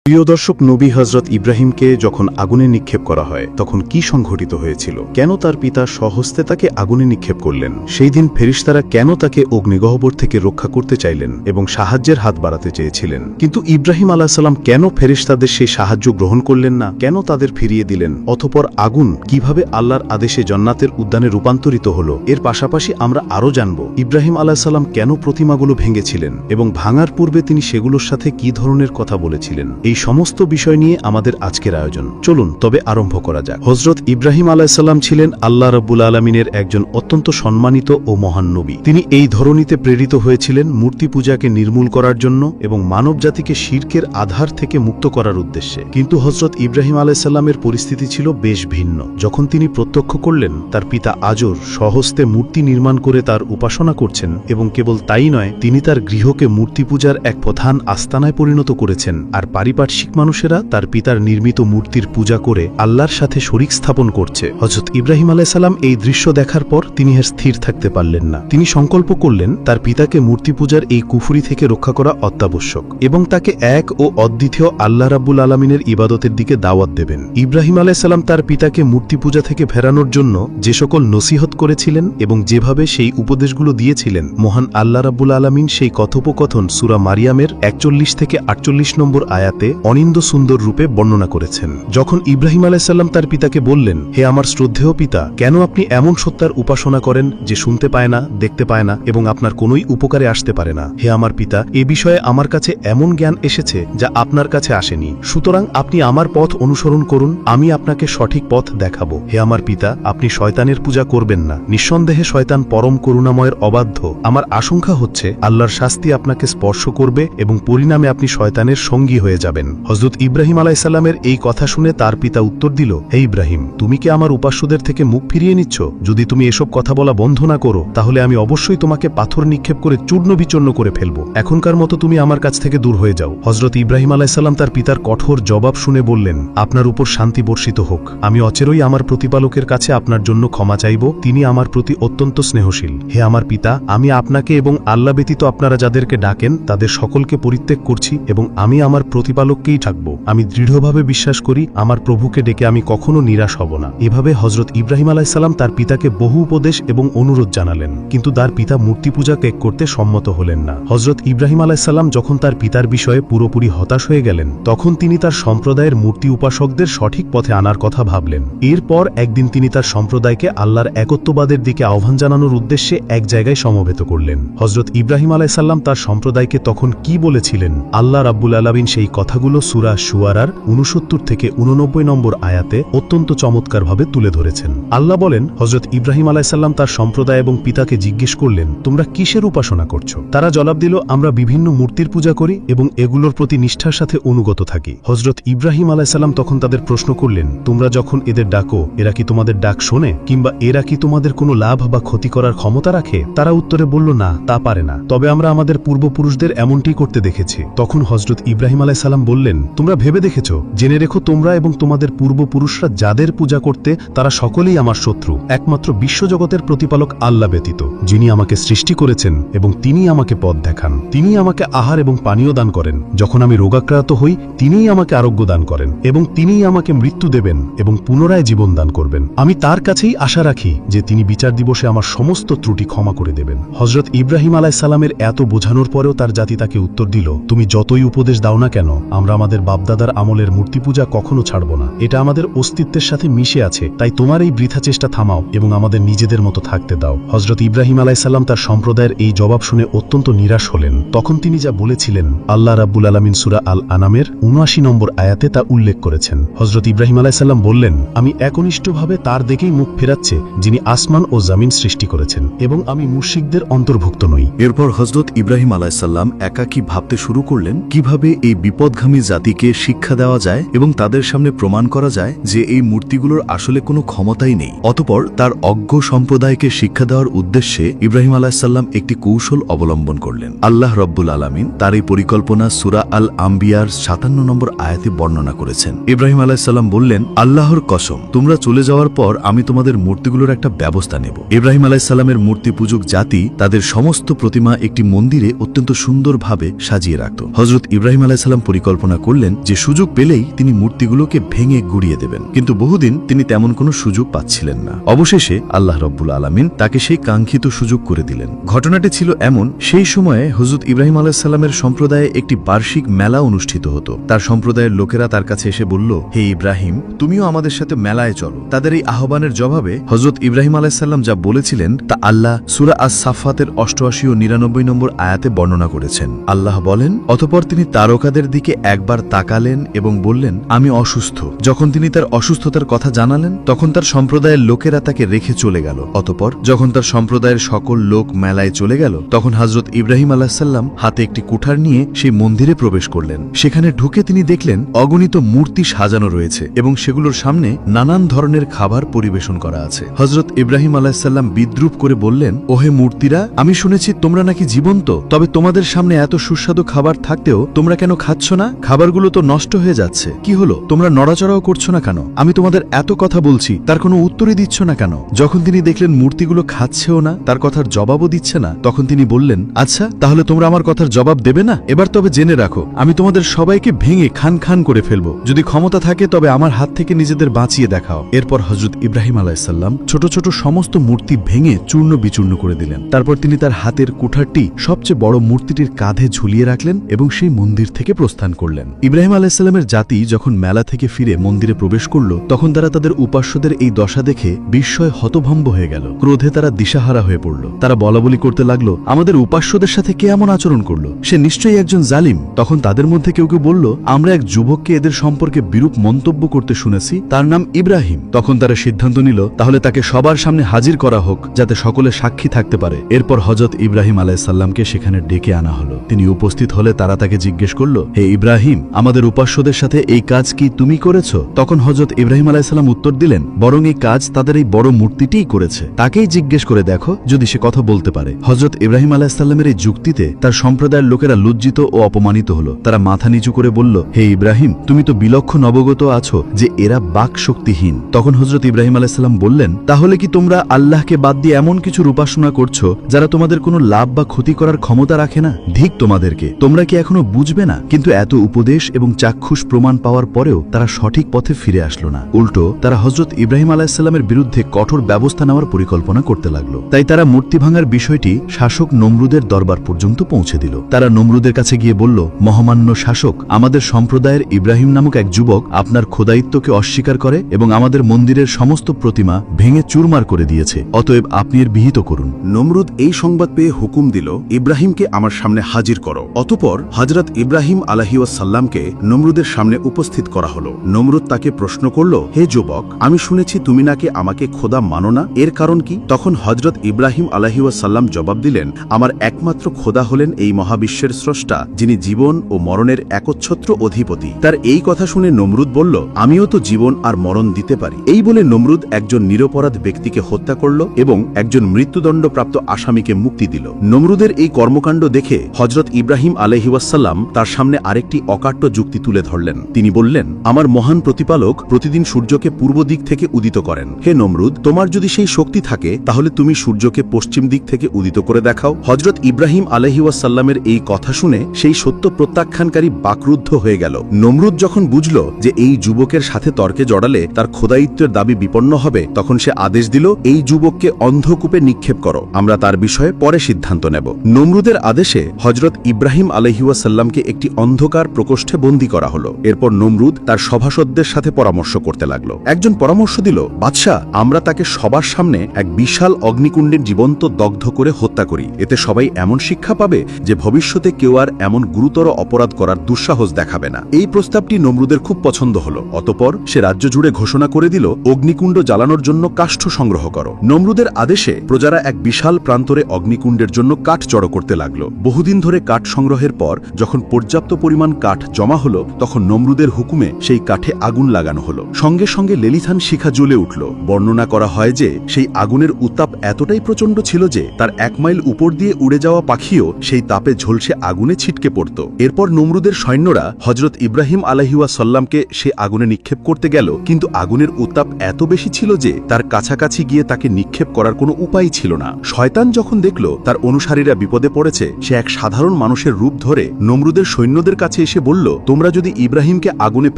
প্রিয় দর্শক, নবী হযরত ইব্রাহিমকে যখন আগুনে নিক্ষেপ করা হয় তখন কি সংঘটিত হয়েছিল? কেন তার পিতা স্বহস্তে তাকে আগুনে নিক্ষেপ করলেন? সেই দিন ফেরেশতারা কেন তাকে অগ্নিগহ্বর থেকে রক্ষা করতে চাইলেন এবং সাহায্যের হাত বাড়াতে চেয়েছিলেন? কিন্তু ইব্রাহিম আলাইহিস সালাম কেন ফেরেশতাদের সেই সাহায্য গ্রহণ করলেন না? কেন তাদের ফিরিয়ে দিলেন? অতঃপর আগুন কিভাবে আল্লাহর আদেশে জান্নাতের উদ্যানে রূপান্তরিত হলো? এর পাশাপাশি আমরা আরও জানব ইব্রাহিম আলাইহিস সালাম কেন প্রতিমাগুলো ভেঙেছিলেন এবং ভাঙার পূর্বে তিনি সেগুলোর সাথে কি ধরনের কথা বলেছিলেন। এই সমস্ত বিষয় নিয়ে আমাদের আজকের আয়োজন। চলুন তবে আরম্ভ করা যাক। হযরত ইব্রাহিম আলাইহিস সালাম ছিলেন আল্লাহ রাব্বুল আলামিনের একজন অত্যন্ত সম্মানিত ও মহান নবী। তিনি এই ধরনীতে প্রেরিত হয়েছিলেন মূর্তি পূজাকে নির্মূল করার জন্য এবং মানব জাতিকে শিরকের আধার থেকে মুক্ত করার উদ্দেশ্যে। কিন্তু হযরত ইব্রাহিম আলাইহিস সালামের পরিস্থিতি ছিল বেশ ভিন্ন। যখন তিনি প্রত্যক্ষ করলেন তার পিতা আজর স্বহস্তে মূর্তি নির্মাণ করে তার উপাসনা করছেন এবং কেবল তাই নয়, তিনি তার গৃহকে মূর্তি পূজার এক প্রধান আস্তানায় পরিণত করেছেন, আর পারিপার্শ্বিক মানুষেরা তার পিতার নির্মিত মূর্তির পূজা করে আল্লাহর সাথে শরীক স্থাপন করছে। হযরত ইব্রাহিম আলাইহিস সালাম এই দৃশ্য দেখার পর তিনি আর স্থির থাকতে পারলেন না। তিনি সংকল্প করলেন তার পিতাকে মূর্তি পূজার এই কুফরি থেকে রক্ষা করা অত্যাবশ্যক এবং তাকে এক ও অদ্বিতীয় আল্লাহ রাব্বুল আলামিনের ইবাদতের দিকে দাওয়াত দেবেন। ইব্রাহিম আলাইহিস সালাম তার পিতাকে মূর্তি পূজা থেকে ফেরানোর জন্য যে সকল নসিহত করেছিলেন এবং যেভাবে সেই উপদেশগুলো দিয়েছিলেন, মহান আল্লাহ রাব্বুল আলামিন সেই কথোপকথন সূরা মারিয়ামের 41 থেকে 48 নম্বর আয়াতে অনিন্দ সুন্দর রূপে বর্ণনা করেছেন। যখন ইব্রাহিম আলাইহিস সালাম তার পিতাকে বললেন, হে আমার শ্রদ্ধেয় পিতা, কেন আপনি এমন সত্তার উপাসনা করেন যে শুনতে পায় না, দেখতে পায় না এবং আপনার কোনোই উপকারে আসতে পারে না? হে আমার পিতা, এ বিষয়ে আমার কাছে এমন জ্ঞান এসেছে যা আপনার কাছে আসেনি, সুতরাং আপনি আমার পথ অনুসরণ করুন, আমি আপনাকে সঠিক পথ দেখাবো। হে আমার পিতা, আপনি শয়তানের পূজা করবেন না, নিঃসন্দেহে শয়তান পরম করুণাময়ের অবাধ্য। আমার আশঙ্কা হচ্ছে আল্লাহর শাস্তি আপনাকে স্পর্শ করবে এবং পরিণামে আপনি শয়তানের সঙ্গী হয়ে যাবেন। হযরত ইব্রাহিম আলাইহিস সালামের এই কথা শুনে তার পিতা উত্তর দিল, হে ইব্রাহিম, তুমি কি আমার উপাস্যদের থেকে মুখ ফিরিয়ে নিচ্ছ? যদি তুমি এসব কথা বলা বন্ধ না করো তাহলে আমি অবশ্যই তোমাকে পাথর নিক্ষেপ করে চূর্ণ বিচূর্ণ করে ফেলবো। এখনকার মতো তুমি আমার কাছ থেকে দূর হয়ে যাও। হযরত ইব্রাহিম আলাইহিস সালাম তার পিতার কঠোর জবাব শুনে বললেন, আপনার উপর শান্তি বর্ষিত হোক। আমি অচিরেই আমার প্রতিপালকের কাছে আপনার জন্য ক্ষমা চাইব, তিনি আমার প্রতি অত্যন্ত স্নেহশীল। হে আমার পিতা, আমি আপনাকে এবং আল্লাহ ব্যতীত আপনারা যাদেরকে ডাকেন তাদের সকলকে পরিত্যাগ করছি এবং আমি আমার প্রতিপালককেই থাকব। আমি দৃঢ়ভাবে বিশ্বাস করি আমার প্রভুকে ডেকে আমি কখনো নিরাশ হব না। এভাবে হযরত ইব্রাহিম আলাইহিস সালাম তার পিতাকে বহু উপদেশ এবং অনুরোধ জানালেন, কিন্তু তার পিতা মূর্তি পূজা ত্যাগ করতে সম্মত হলেন না। হযরত ইব্রাহিম আলাইহিস সালাম যখন তার পিতার বিষয়ে পুরোপুরি হতাশ হয়ে গেলেন, তখন তিনি তার সম্প্রদায়ের মূর্তি উপাসকদের সঠিক পথে আনার কথা ভাবলেন। এরপর একদিন তিনি তার সম্প্রদায়কে আল্লাহর একত্ববাদের দিকে আহ্বান জানানোর উদ্দেশ্যে এক জায়গায় সমবেত করলেন। হযরত ইব্রাহিম আলাইহিস সালাম তার সম্প্রদায়কে তখন কি বলেছিলেন, আল্লাহ রাব্বুল আলামিন সেই কথাগুলো সূরা শুআরার 69 থেকে 89 নম্বর আয়াতে অত্যন্ত চমৎকারভাবে তুলে ধরেছেন। আল্লাহ বলেন, হযরত ইব্রাহিম আলাইহিস সালাম তার সম্প্রদায় এবং পিতাকে জিজ্ঞেস করলেন, তোমরা কিসের উপাসনা করছো? তারা জবাব দিল, আমরা বিভিন্ন মূর্তির পূজা করি এবং এগুলোর প্রতি নিষ্ঠার সাথে অনুগত থাকি। হযরত ইব্রাহিম আলাইহিস সালাম তখন তাদের প্রশ্ন করলেন, তোমরা যখন এদের ডাকো এরা কি তোমাদের ডাক শোনে, কিংবা এরা কি তোমাদের কোনো লাভ বা ক্ষতি করার ক্ষমতা রাখে? তারা উত্তরে বলল, না, তা পারে না, তবে আমরা আমাদের পূর্বপুরুষদের এমনটি করতে দেখেছি। তখন হযরত ইব্রাহিম আলাইহিস সালাম বললেন, তোমরা ভেবে দেখেছো? জেনে রেখো, তোমরা এবং তোমাদের পূর্বপুরুষরা যাদের পূজা করতে তারা সকলেই আমার শত্রু, একমাত্র বিশ্বজগতের প্রতিপালক আল্লাহ ব্যতীত, যিনি আমাকে সৃষ্টি করেছেন এবং তিনি আমাকে পথ দেখান। তিনি আমাকে আহার এবং পানীয় দান করেন। যখন আমি রোগাক্রান্ত হই তিনিই আমাকে আরোগ্য দান করেন এবং তিনিই আমাকে মৃত্যু দেবেন এবং পুনরায় জীবন দান করবেন। আমি তার কাছেই আশা রাখি যে তিনি বিচার দিবসে আমার সমস্ত ত্রুটি ক্ষমা করে দেবেন। হযরত ইব্রাহিম আলাইহিস সালামের এত বোঝানোর পরেও তার জাতি তাকে উত্তর দিল, তুমি যতই উপদেশ দাও না কেন, আমরা আমাদের বাপদাদার আমলের মূর্তি পূজা কখনো ছাড়ব না। এটা আমাদের অস্তিত্বের সাথে মিশে আছে, তাই তোমার এই বৃথা চেষ্টা থামাও এবং আমাদের নিজেদের মতো থাকতে দাও। হযরত ইব্রাহিম আলাইহিস সালাম তার সম্প্রদায়ের এই জবাব শুনে অত্যন্ত নিরাশ হলেন। তখন তিনি যা বলেছিলেন আল্লাহ রাব্বুল আলামিন সূরা আল আনামের ৭৯ নম্বর আয়াতে তা উল্লেখ করেছেন। হযরত ইব্রাহিম আলাইহিস সালাম বললেন, আমি একনিষ্ঠভাবে তার দিকেই মুখ ফেরাচ্ছে যিনি আসমান ও জমিন সৃষ্টি করেছেন এবং আমি মুশরিকদের অন্তর্ভুক্ত নই। এরপর হযরত ইব্রাহিম আলাইহিস সালাম একাকী ভাবতে শুরু করলেন কিভাবে এই বিপদগামী জাতিকে শিক্ষা দেওয়া যায় এবং তাদের সামনে প্রমাণ করা যায় যে এই মূর্তিগুলোর আসলে কোনো ক্ষমতাই নেই। অতঃপর তার অজ্ঞ সম্প্রদায়কে শিক্ষা দেওয়ার উদ্দেশ্যে ইব্রাহিম আলাইহিস সালাম একটি কৌশল অবলম্বন করলেন। আল্লাহ রাব্বুল আলামিন তার এই পরিকল্পনা সূরা আল আম্বিয়ার ৫৭ নম্বর আয়াতে বর্ণনা করেছেন। ইব্রাহিম আলাইহিস সালাম বললেন, আল্লাহর কসম, তোমরা চলে যাওয়ার পর আমি তোমাদের মূর্তিগুলোর একটা ব্যবস্থা নেব। ইব্রাহিম আলাইহিস সালামের মূর্তি পূজক জাতি তাদের সমস্ত প্রতিমা একটি মন্দিরে অত্যন্ত সুন্দরভাবে সাজিয়ে রাখত। হযরত ইব্রাহিম আলাইহিস সালাম পরিকল্পনা পরিকল্পনা করলেন যে সুযোগ পেলেই তিনি মূর্তিগুলোকে ভেঙে গুড়িয়ে দেবেন, কিন্তু বহুদিন তিনি তেমন কোনো সুযোগ পাচ্ছিলেন না। অবশেষে আল্লাহ রব্বুল আলামিন তাকে সেই কাঙ্ক্ষিত সুযোগ করে দিলেন। ঘটনাটি ছিল এমন, সেই সময়ে হযরত ইব্রাহিম আলাইহিসসালামের সম্প্রদায়ে একটি বার্ষিক মেলা অনুষ্ঠিত হতো। তার সম্প্রদায়ের লোকেরা তার কাছে এসে বলল, হে ইব্রাহিম, তুমিও আমাদের সাথে মেলায় চলো। তাদের এই আহ্বানের জবাবে হযরত ইব্রাহিম আলাইহিসসালাম যা বলেছিলেন তা আল্লাহ সূরা আস-সাফফাতের ৮৮ ও ৯৯ নম্বর আয়াতে বর্ণনা করেছেন। আল্লাহ বলেন, অতঃপর তিনি তারকাদের দিকে একবার তাকালেন এবং বললেন, আমি অসুস্থ। যখন তিনি তার অসুস্থতার কথা জানালেন তখন তার সম্প্রদায়ের লোকেরা তাকে রেখে চলে গেল। অতঃপর যখন তার সম্প্রদায়ের সকল লোক মেলায় চলে গেল তখন হযরত ইব্রাহিম আলাইহিসসালাম হাতে একটি কুঠার নিয়ে সেই মন্দিরে প্রবেশ করলেন। সেখানে ঢুকে তিনি দেখলেন অগণিত মূর্তি সাজানো রয়েছে এবং সেগুলোর সামনে নানান ধরনের খাবার পরিবেশন করা আছে। হযরত ইব্রাহিম আলাইহিসসালাম বিদ্রুপ করে বললেন, ওহে মূর্তিরা, আমি শুনেছি তোমরা নাকি জীবন্ত, তবে তোমাদের সামনে এত সুস্বাদু খাবার থাকতেও তোমরা কেন খাচ্ছ না? খাবারগুলো তো নষ্ট হয়ে যাচ্ছে। কি হলো, তোমরা নড়াচড়াও করছো না কেন? আমি তোমাদের এত কথা বলছি, তার কোনো উত্তরই দিচ্ছ না কেন? যখন তিনি দেখলেন মূর্তিগুলো খাচ্ছেও না, তার কথার জবাবও দিচ্ছে না, তখন তিনি বললেন, আচ্ছা, তাহলে তোমরা আমার কথার জবাব দেবে না? এবার তবে জেনে রাখো, আমি তোমাদের সবাইকে ভেঙে খান খান করে ফেলবো। যদি ক্ষমতা থাকে তবে আমার হাত থেকে নিজেদের বাঁচিয়ে দেখাও। এরপর হযরত ইব্রাহিম আলাইহিসসালাম ছোট ছোট সমস্ত মূর্তি ভেঙে চূর্ণ বিচূর্ণ করে দিলেন। তারপর তিনি তার হাতের কুঠারটি সবচেয়ে বড় মূর্তিটির কাঁধে ঝুলিয়ে রাখলেন এবং সেই মন্দির থেকে প্রস্থান করলেন। ইব্রাহিম আলাইহিসসালামের জাতি যখন মেলা থেকে ফিরে মন্দিরে প্রবেশ করল তখন তারা তাদের উপাস্যদের এই দশা দেখে বিস্ময়ে হতভম্ব হয়ে গেল। ক্রোধে তারা দিশাহারা হয়ে পড়ল। তারা বলাবলি করতে লাগলো, আমাদের উপাস্যদের সাথে কে এমন আচরণ করলো? সে নিশ্চয়ই একজন জালিম। তখন তাদের মধ্যে কেউ কেউ বলল, আমরা এক যুবককে এদের সম্পর্কে বিরূপ মন্তব্য করতে শুনেছি, তার নাম ইব্রাহিম। তখন তারা সিদ্ধান্ত নিল তাহলে তাকে সবার সামনে হাজির করা হোক, যাতে সকলে সাক্ষী থাকতে পারে। এরপর হযরত ইব্রাহিম আলাইহিসসালামকে সেখানে ডেকে আনা হলো। তিনি উপস্থিত হলে তারা তাকে জিজ্ঞেস করল, হে ইব্রাহিম, আমাদের উপাস্যদের সাথে এই কাজ কি তুমি করেছো? তখন হযরত ইব্রাহিম আলাইহিসসালাম উত্তর দিলেন, বরং এই কাজ তাদের এই বড় মূর্তিটিই করেছে। তাকেই জিজ্ঞেস করে দেখো যদি সে কথা বলতে পারে। হযরত ইব্রাহিম আলাইহিসসালামের এই যুক্তিতে তার সম্প্রদায়ের লোকেরা লজ্জিত ও অপমানিত হলো। তারা মাথা নিচু করে বলল, হে ইব্রাহিম, তুমি তো বিলক্ষণ অবগত আছো যে এরা বাক শক্তিহীন। তখন হযরত ইব্রাহিম আলাইহিসসালাম বললেন, তাহলে কি তোমরা আল্লাহকে বাদ দিয়ে এমন কিছুর উপাসনা করছো যারা তোমাদের কোনো লাভ বা ক্ষতি করার ক্ষমতা রাখে না? ধিক তোমাদেরকে, তোমরা কি এখনো বুঝবে না? কিন্তু এত উপদেশ এবং চাক্ষুষ প্রমাণ পাওয়ার পরেও তারা সঠিক পথে ফিরে আসলো না। উল্টো তারা হযরত ইব্রাহিম আলাইহিসসালামের বিরুদ্ধে কঠোর ব্যবস্থা নেওয়ার পরিকল্পনা করতে লাগলো। তাই তারা মূর্তি ভাঙার বিষয়টি শাসক নমরুদের দরবার পর্যন্ত পৌঁছে দিল। তারা নমরুদের কাছে গিয়ে বলল, মহামান্য শাসক, আমাদের সম্প্রদায়ের ইব্রাহিম নামক এক যুবক আপনার খোদায়িত্বকে অস্বীকার করে এবং আমাদের মন্দিরের সমস্ত প্রতিমা ভেঙে চুরমার করে দিয়েছে। অতএব আপনি এর বিহিত করুন। নমরুদ এই সংবাদ পেয়ে হুকুম দিল, ইব্রাহিমকে আমার সামনে হাজির করো। অতঃপর হযরত ইব্রাহিম আলাইহিসসালামকে নমরুদের সামনে উপস্থিত করা হলো। নমরুদ তাকে প্রশ্ন করল, হে যুবক, আমি শুনেছি তুমি নাকি আমাকে খোদা মানো না, এর কারণ কি? তখন হযরত ইব্রাহিম আলাইহিসসালাম জবাব দিলেন, আমার একমাত্র খোদা হলেন এই মহাবিশ্বের স্রষ্টা, যিনি জীবন ও মরণের একচ্ছত্র অধিপতি। তার এই কথা শুনে নমরুদ বলল, আমিও তো জীবন আর মরণ দিতে পারি। এই বলে নমরুদ একজন নিরপরাধ ব্যক্তিকে হত্যা করল এবং একজন মৃত্যুদণ্ডপ্রাপ্ত আসামিকে মুক্তি দিল। নমরুদের এই কর্মকাণ্ড দেখে হযরত ইব্রাহিম আলাইহিসসালাম তার সামনে আরেকটি অকাট্য যুক্তি তুলে ধরলেন। তিনি বললেন, আমার মহান প্রতিপালক প্রতিদিন সূর্যকে পূর্ব দিক থেকে উদিত করেন। হে নমরুদ, তোমার যদি সেই শক্তি থাকে তাহলে তুমি সূর্যকে পশ্চিম দিক থেকে উদিত করে দেখাও। হযরত ইব্রাহিম আলাইহিসসালামের এই কথা শুনে সেই সত্য প্রত্যাখ্যানকারী বাকরুদ্ধ হয়ে গেল। নমরুদ যখন বুঝল যে এই যুবকের সাথে তর্কে জড়ালে তার খোদায়িত্বের দাবি বিপন্ন হবে, তখন সে আদেশ দিল, এই যুবককে অন্ধকূপে নিক্ষেপ করো, আমরা তার বিষয়ে পরে সিদ্ধান্ত নেব। নমরুদের আদেশে হযরত ইব্রাহিম আলাইহিসসালামকে একটি অন্ধকার প্রকোষ্ঠে বন্দী করা হলো। এরপর নমরুদ তার সভাসদদের সাথে পরামর্শ করতে লাগলো। একজন পরামর্শ দিল, বাদশাহ, আমরা তাকে সবার সামনে এক বিশাল অগ্নিকুণ্ডের জীবন্ত দগ্ধ করে হত্যা করি। এতে সবাই এমন শিক্ষা পাবে যে ভবিষ্যতে কেউ আর এমন গুরুতর অপরাধ করার দুঃসাহস দেখাবে না। এই প্রস্তাবটি নমরুদের খুব পছন্দ হলো। অতঃপর সে রাজ্য জুড়ে ঘোষণা করে দিল, অগ্নিকুণ্ড জ্বালানোর জন্য কাষ্ঠ সংগ্রহ করো। নমরুদের আদেশে প্রজারা এক বিশাল প্রান্তরে অগ্নিকুণ্ডের জন্য কাঠ জড়ো করতে লাগলো। বহুদিন ধরে কাঠ সংগ্রহের পর যখন পর্যাপ্ত পরিমাণ কাঠ জমা হলো, তখন নমরুদের হুকুমে সেই কাঠে আগুন লাগানো হলো। সঙ্গে সঙ্গে লেলিথান শিখা জ্বলে উঠল। বর্ণনা করা হয় যে সেই আগুনের উত্তাপ এতটাই প্রচণ্ড ছিল যে তার 1 মাইল উপর দিয়ে উড়ে যাওয়া পাখিও সেই তাপে ঝলসে আগুনে ছিটকে পড়ত। এরপর নমরুদের সৈন্যরা হযরত ইব্রাহিম আলাইহিসসালামকে সে আগুনে নিক্ষেপ করতে গেল, কিন্তু আগুনের উত্তাপ এত বেশি ছিল যে তার কাছাকাছি গিয়ে তাকে নিক্ষেপ করার কোনো উপায় ছিল না। শয়তান যখন দেখল তার অনুসারীরা বিপদে পড়েছে, সে এক সাধারণ মানুষের রূপ ধরে নমরুদের সৈন্যদের কাছে এসে বলল, তোমরা যদি ইব্রাহিমকে আগুনে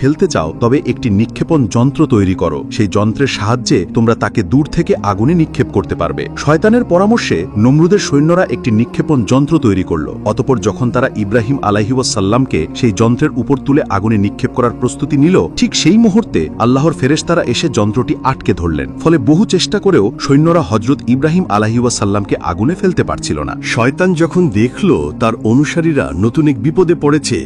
ফেলতে চাও তবে একটি নিক্ষেপণ যন্ত্র তৈরি করো, সেই যন্ত্রের সাহায্যে তোমরা তাকে দূর থেকে আগুনে নিক্ষেপ করতে পারবে। শয়তানের পরামর্শে নমরুদের সৈন্যরা একটি নিক্ষেপণ যন্ত্র তৈরি করল। অতঃপর যখন তারা ইব্রাহিম আলাইহিওয়াসাল্লামকে সেই যন্ত্রের উপর তুলে আগুনে নিক্ষেপ করার প্রস্তুতি নিল, ঠিক সেই মুহূর্তে আল্লাহর ফেরেশতারা এসে যন্ত্রটি আটকে ধরলেন। ফলে বহু চেষ্টা করেও সৈন্যরা হযরত ইব্রাহিম আলাইহিওয়াসাল্লামকে আগুনে ফেলতে পারছিল না। শয়তান যখন দেখল তার অনুসারীরা নতুন এক বিপদে পড়েছে,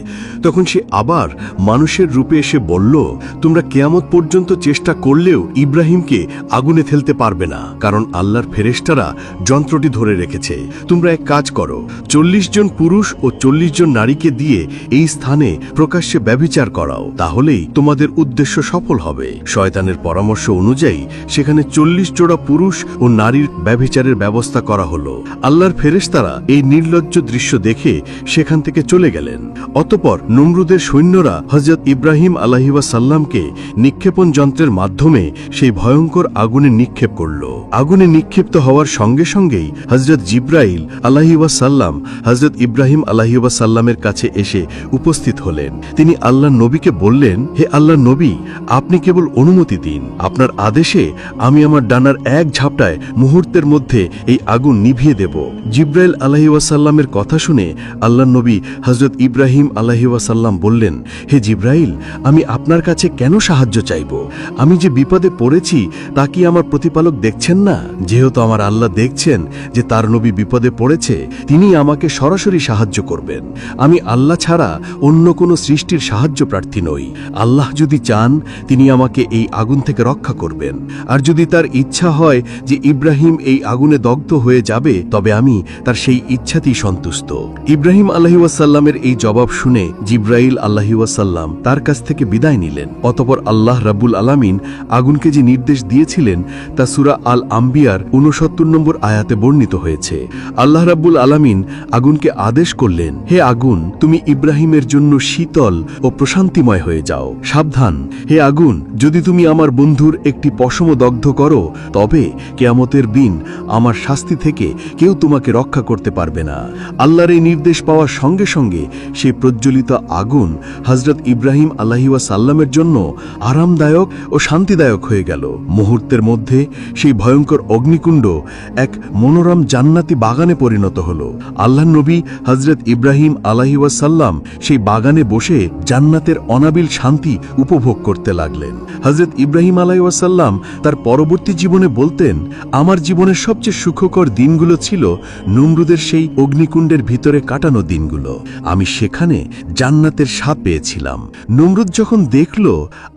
তখন সে আবার মানুষের রূপে এসে বলল, তোমরা কিয়ামত পর্যন্ত চেষ্টা করলেও ইব্রাহিমকে আগুনে ফেলতে পারবে না, কারণ আল্লাহর ফেরেশতারা যন্ত্রটি ধরে রেখেছে। তোমরা এক কাজ করো, 40 জন পুরুষ ও 40 জন নারীকে দিয়ে এই স্থানে প্রকাশ্যে ব্যভিচার করাও, তাহলেই তোমাদের উদ্দেশ্য সফল হবে। শয়তানের পরামর্শ অনুযায়ী সেখানে 40 জোড়া পুরুষ ও নারীর ব্যভিচারের ব্যবস্থা করা হলো। আল্লাহর ফেরেশতারা এই নির্লজ্জ দৃশ্য দেখে সেখান থেকে চলে গেলেন। অতঃপর নমরুদের সৈন্যরা হযরত ইব্রাহিম আলাইহিওয়াসাল্লামকে নিক্ষেপণ যন্ত্রের মাধ্যমে সেই ভয়ঙ্কর আগুনে নিক্ষেপ করল। আগুনে নিক্ষিপ্ত হওয়ার সঙ্গে সঙ্গেই হযরত জিব্রাইল আলাইহিওয়াসাল্লাম হযরত ইব্রাহিম আলাইহিওয়াসাল্লামের কাছে এসে উপস্থিত হলেন। তিনি আল্লাহর নবীকে বললেন, হে আল্লাহর নবী, আপনি কেবল অনুমতি দিন, আপনার আদেশে আমি আমার ডানার এক ঝাপটায় মুহূর্তের মধ্যে এই আগুন নিভিয়ে দেব। জিব্রাইল আলাইহিওয়াসাল্লামের কথা শুনে আল্লাহর নবী হযরত ইব্রাহিম আলাইহিওয়াসাল্লাম বললেন, হে জিব্রাইল, আমি আপনার কাছে কেন সাহায্য চাইব? আমি যে বিপদে পড়েছি তা কি আমার প্রতিপালক দেখছেন না? যেহেতু আমার আল্লাহ দেখছেন যে তার নবী বিপদে পড়েছে, তিনি আমাকে সরাসরি সাহায্য করবেন। আমি আল্লাহ ছাড়া অন্য কোনো সৃষ্টির সাহায্য প্রার্থী নই। আল্লাহ যদি চান তিনি আমাকে এই আগুন থেকে রক্ষা করবেন, আর যদি তার ইচ্ছা হয় যে ইব্রাহিম এই আগুনে দগ্ধ হয়ে যাবে, তবে আমি তার সেই ইচ্ছাতেই সন্তুষ্ট। ইব্রাহিম আলাইহিওয়াসাল্লামের এই জবাব শুনে জিব্রাইল আলাইহিওয়াসাল্লাম তার কাছ থেকে বিদায় নিলেন। অতঃপর আল্লাহ রাব্বুল আলামিন আগুনকে যে নির্দেশ দিয়েছিলেন তা সূরা আল আম্বিয়ার 69 নম্বর আয়াতে বর্ণিত হয়েছে। আল্লাহ রাব্বুল আলামিন আগুনকে আদেশ করলেন, হে আগুন, তুমি ইব্রাহিমের জন্য শীতল ও প্রশান্তিময় হয়ে যাও। সাবধান, হে আগুন, যদি তুমি আমার বন্ধুর একটি পশম দগ্ধ করো, তবে কিয়ামতের দিন আমার শাস্তি থেকে কেউ তোমাকে রক্ষা করতে পারবে না। আল্লাহর এই নির্দেশ পাওয়ার সঙ্গে সঙ্গে সেই প্রজ্বলিত আগুন হযরত ইব্রাহিম আলাইহিওয়াসাল্লামের জন্য আরামদায়ক ও শান্তিদায়ক হয়ে গেল। মুহূর্তের মধ্যে সেই ভয়ঙ্কর অগ্নিকুণ্ড এক মনোরম জান্নাতি বাগানে পরিণত হল। আল্লাহর নবী হযরত ইব্রাহিম আলাইহিওয়াসাল্লাম সেই বাগানে বসে জান্নাতের অনাবিল শান্তি উপভোগ করতে লাগলেন। হযরত ইব্রাহিম আলাইহিওয়াসাল্লাম তার পরবর্তী জীবনে বলতেন, আমার জীবনের সবচেয়ে সুখকর দিনগুলো ছিল নমরুদের সেই অগ্নিকুণ্ডের ভিতরে কাটানো দিনগুলো। আমি সেখানে জান্নাতের স্বাদ পেয়েছিলাম। নমরুদ যখন দেখল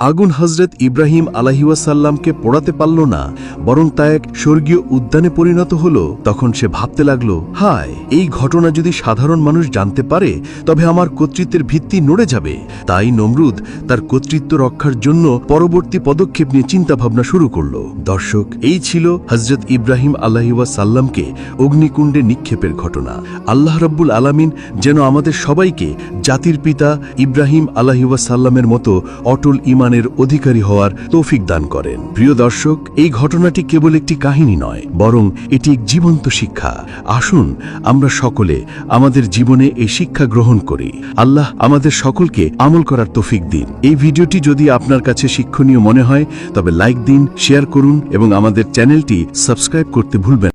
আগুন হযরত ইব্রাহিম আলাইহিওয়াসাল্লামকে পোড়াতে পারল না, বরং তা এক স্বর্গীয় উদ্যানে পরিণত হল, তখন সে ভাবতে লাগল, হায়, এই ঘটনা যদি সাধারণ মানুষ জানতে পারে তবে আমার কর্তৃত্বের ভিত্তি নড়ে যাবে। তাই নমরুদ তার কর্তৃত্ব রক্ষার জন্য পরবর্তী পদক্ষেপ নিয়ে চিন্তাভাবনা শুরু করল। দর্শক, এই ছিল হযরত ইব্রাহিম আলাইহিওয়াসাল্লামকে অগ্নিকুণ্ডে নিক্ষেপের ঘটনা। আল্লাহ রাব্বুল আলামিন যেন আমাদের সবাইকে জাতির পিতা ইব্রাহিম আলাইহিওয়াসাল্লামের মতো অটল ঈমানের অধিকারী হওয়ার তৌফিক দান করেন। প্রিয় দর্শক, এই ঘটনাটি কেবল একটি কাহিনী নয়, বরং এটি এক জীবন্ত শিক্ষা। আসুন আমরা সকলে আমাদের জীবনে এই শিক্ষা গ্রহণ করি। আল্লাহ আমাদের সকলকে আমল করার তৌফিক দিন। এই ভিডিওটি যদি আপনার কাছে শিক্ষণীয় মনে হয় তবে লাইক দিন, শেয়ার করুন এবং আমাদের চ্যানেলটি সাবস্ক্রাইব করতে ভুলবেন না।